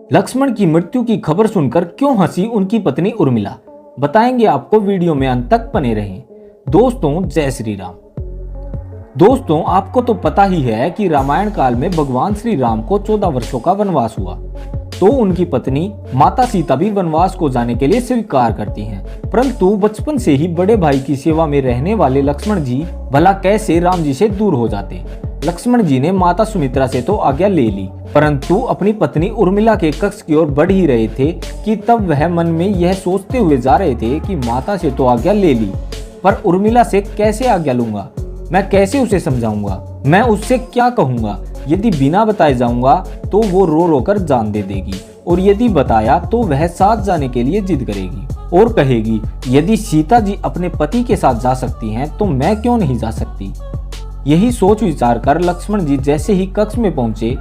लक्ष्मण की मृत्यु की खबर सुनकर क्यों हंसी उनकी पत्नी उर्मिला, बताएंगे आपको। वीडियो में अंत तक बने रहें। दोस्तों, जय श्री राम। दोस्तों, आपको तो पता ही है कि रामायण काल में भगवान श्री राम को 14 वर्षों का वनवास हुआ, तो उनकी पत्नी माता सीता भी वनवास को जाने के लिए स्वीकार करती हैं। परंतु बचपन से ही बड़े भाई की सेवा में रहने वाले लक्ष्मण जी भला कैसे राम जी से दूर हो जाते। लक्ष्मण जी ने माता सुमित्रा से तो आज्ञा ले ली, परंतु अपनी पत्नी उर्मिला के कक्ष की ओर बढ़ ही रहे थे कि तब वह मन में यह सोचते हुए जा रहे थे कि माता से तो आज्ञा ले ली, पर उर्मिला से कैसे आज्ञा लूंगा, मैं कैसे उसे समझाऊंगा, मैं उससे क्या कहूंगा। यदि बिना बताए जाऊंगा तो वो रो रो कर जान दे देगी, और यदि बताया तो वह साथ जाने के लिए जिद करेगी और कहेगी यदि सीता जी अपने पति के साथ जा सकती हैं तो मैं क्यों नहीं जा सकती। यही सोच विचार कर लक्ष्मण जी जैसे ही कक्ष में पहुंचे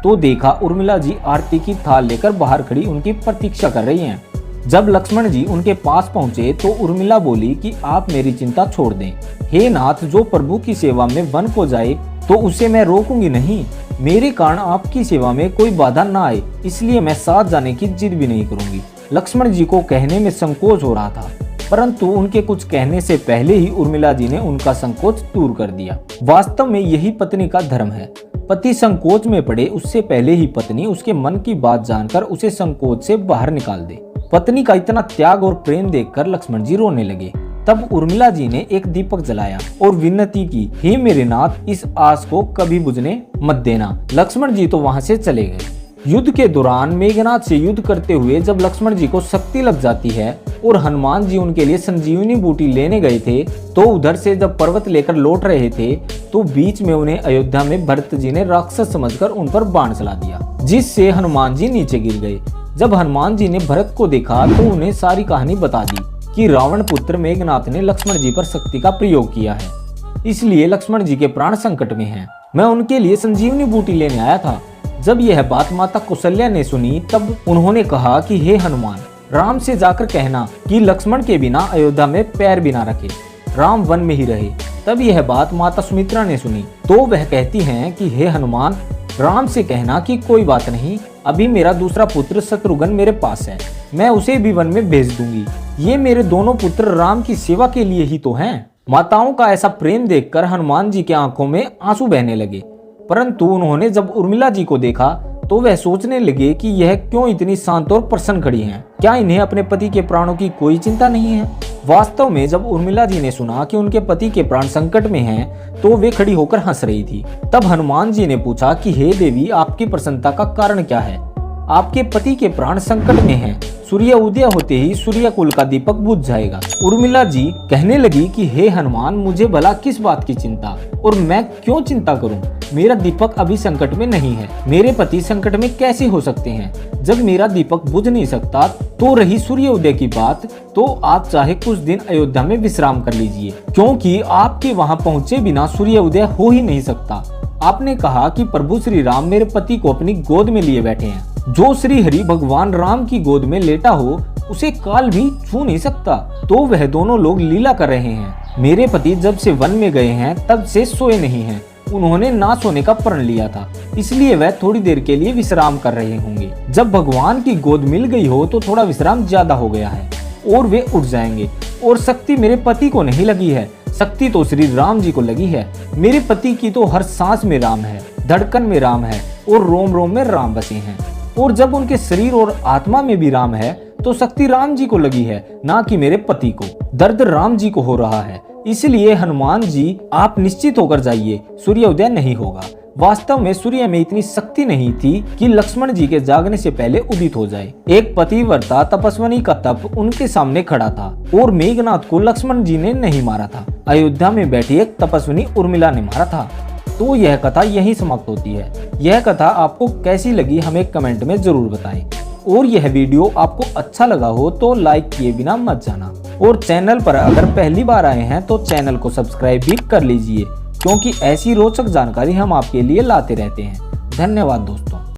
तो देखा उर्मिला जी आरती की थाल लेकर बाहर खड़ी उनकी प्रतीक्षा कर रही हैं। जब लक्ष्मण जी उनके पास पहुंचे तो उर्मिला बोली कि आप मेरी चिंता छोड़ दें। हे नाथ, जो प्रभु की सेवा में वन को जाए तो उसे मैं रोकूंगी नहीं। मेरे कारण आपकी सेवा में कोई बाधा ना आए, इसलिए मैं साथ जाने की जिद भी नहीं करूंगी। लक्ष्मण जी को कहने में संकोच हो रहा था, परंतु उनके कुछ कहने से पहले ही उर्मिला जी ने उनका संकोच दूर कर दिया। वास्तव में यही पत्नी का धर्म है। पति संकोच में पड़े उससे पहले ही पत्नी उसके मन की बात जानकर उसे संकोच से बाहर निकाल दे। पत्नी का इतना त्याग और प्रेम देखकर लक्ष्मण जी रोने लगे। तब उर्मिला जी ने एक दीपक जलाया और विनती की, हे मेरे नाथ, इस आस को कभी बुझने मत देना। लक्ष्मण जी तो वहां से चले गए। युद्ध के दौरान मेघनाथ से युद्ध करते हुए जब लक्ष्मण जी को शक्ति लग जाती है और हनुमान जी उनके लिए संजीवनी बूटी लेने गए थे, तो उधर से जब पर्वत लेकर लौट रहे थे तो बीच में उन्हें अयोध्या में भरत जी ने राक्षस समझकर उन पर बाण चला दिया, जिससे हनुमान जी नीचे गिर गए। जब हनुमान जी ने भरत को देखा तो उन्हें सारी कहानी बता दी कि रावण पुत्र मेघनाथ ने लक्ष्मण जी पर शक्ति का प्रयोग किया है, इसलिए लक्ष्मण जी के प्राण संकट में हैं। मैं उनके लिए संजीवनी बूटी लेने आया था। जब यह बात माता कौशल्या ने सुनी तब उन्होंने कहा कि हे हनुमान, राम से जाकर कहना कि लक्ष्मण के बिना अयोध्या में पैर भी ना रखे, राम वन में ही रहे। तब यह बात माता सुमित्रा ने सुनी तो वह कहती हैं कि हे हनुमान, राम से कहना कि कोई बात नहीं, अभी मेरा दूसरा पुत्र शत्रुघ्न मेरे पास है, मैं उसे भी वन में भेज दूंगी। ये मेरे दोनों पुत्र राम की सेवा के लिए ही तो हैं। माताओं का ऐसा प्रेम देखकर हनुमान जी की आंखों में आंसू बहने लगे, परंतु उन्होंने जब उर्मिला जी को देखा तो वह सोचने लगे कि यह क्यों इतनी शांत और प्रसन्न खड़ी हैं। क्या इन्हें अपने पति के प्राणों की कोई चिंता नहीं है। वास्तव में जब उर्मिला जी ने सुना कि उनके पति के प्राण संकट में हैं, तो वे खड़ी होकर हंस रही थी। तब हनुमान जी ने पूछा कि हे देवी, आपकी प्रसन्नता का कारण क्या है। आपके पति के प्राण संकट में हैं। सूर्य उदय होते ही सूर्य कुल का दीपक बुझ जाएगा। उर्मिला जी कहने लगी कि हे हनुमान, मुझे भला किस बात की चिंता, और मैं क्यों चिंता करूं। मेरा दीपक अभी संकट में नहीं है। मेरे पति संकट में कैसे हो सकते हैं। जब मेरा दीपक बुझ नहीं सकता तो रही सूर्य उदय की बात, तो आप चाहे कुछ दिन अयोध्या में विश्राम कर लीजिए, क्योंकि आपके वहां पहुंचे बिना सूर्य उदय हो ही नहीं सकता। आपने कहा कि प्रभु श्री राम मेरे पति को अपनी गोद में लिए बैठे हैं। जो श्री हरि भगवान राम की गोद में लेटा हो उसे काल भी छू नहीं सकता, तो वह दोनों लोग लीला कर रहे हैं। मेरे पति जब से वन में गए हैं तब से सोए नहीं हैं। उन्होंने ना सोने का प्रण लिया था, इसलिए वह थोड़ी देर के लिए विश्राम कर रहे होंगे। जब भगवान की गोद मिल गई हो तो थोड़ा विश्राम ज्यादा हो गया है और वे उठ जाएंगे। और शक्ति मेरे पति को नहीं लगी है, शक्ति तो श्री राम जी को लगी है। मेरे पति की तो हर सांस में राम है, धड़कन में राम है और रोम रोम में राम बसे हैं। और जब उनके शरीर और आत्मा में भी राम है तो शक्ति राम जी को लगी है, ना कि मेरे पति को। दर्द राम जी को हो रहा है, इसलिए हनुमान जी आप निश्चित होकर जाइए, सूर्योदय नहीं होगा। वास्तव में सूर्य में इतनी शक्ति नहीं थी कि लक्ष्मण जी के जागने से पहले उदित हो जाए। एक पतिव्रता तपस्विनी का तप उनके सामने खड़ा था और मेघनाथ को लक्ष्मण जी ने नहीं मारा था, अयोध्या में बैठी एक तपस्विनी उर्मिला ने मारा था। तो यह कथा यहीं समाप्त होती है। यह कथा आपको कैसी लगी हमें कमेंट में जरूर बताएं, और यह वीडियो आपको अच्छा लगा हो तो लाइक किए बिना मत जाना, और चैनल पर अगर पहली बार आए हैं तो चैनल को सब्सक्राइब भी कर लीजिए, क्योंकि ऐसी रोचक जानकारी हम आपके लिए लाते रहते हैं। धन्यवाद दोस्तों।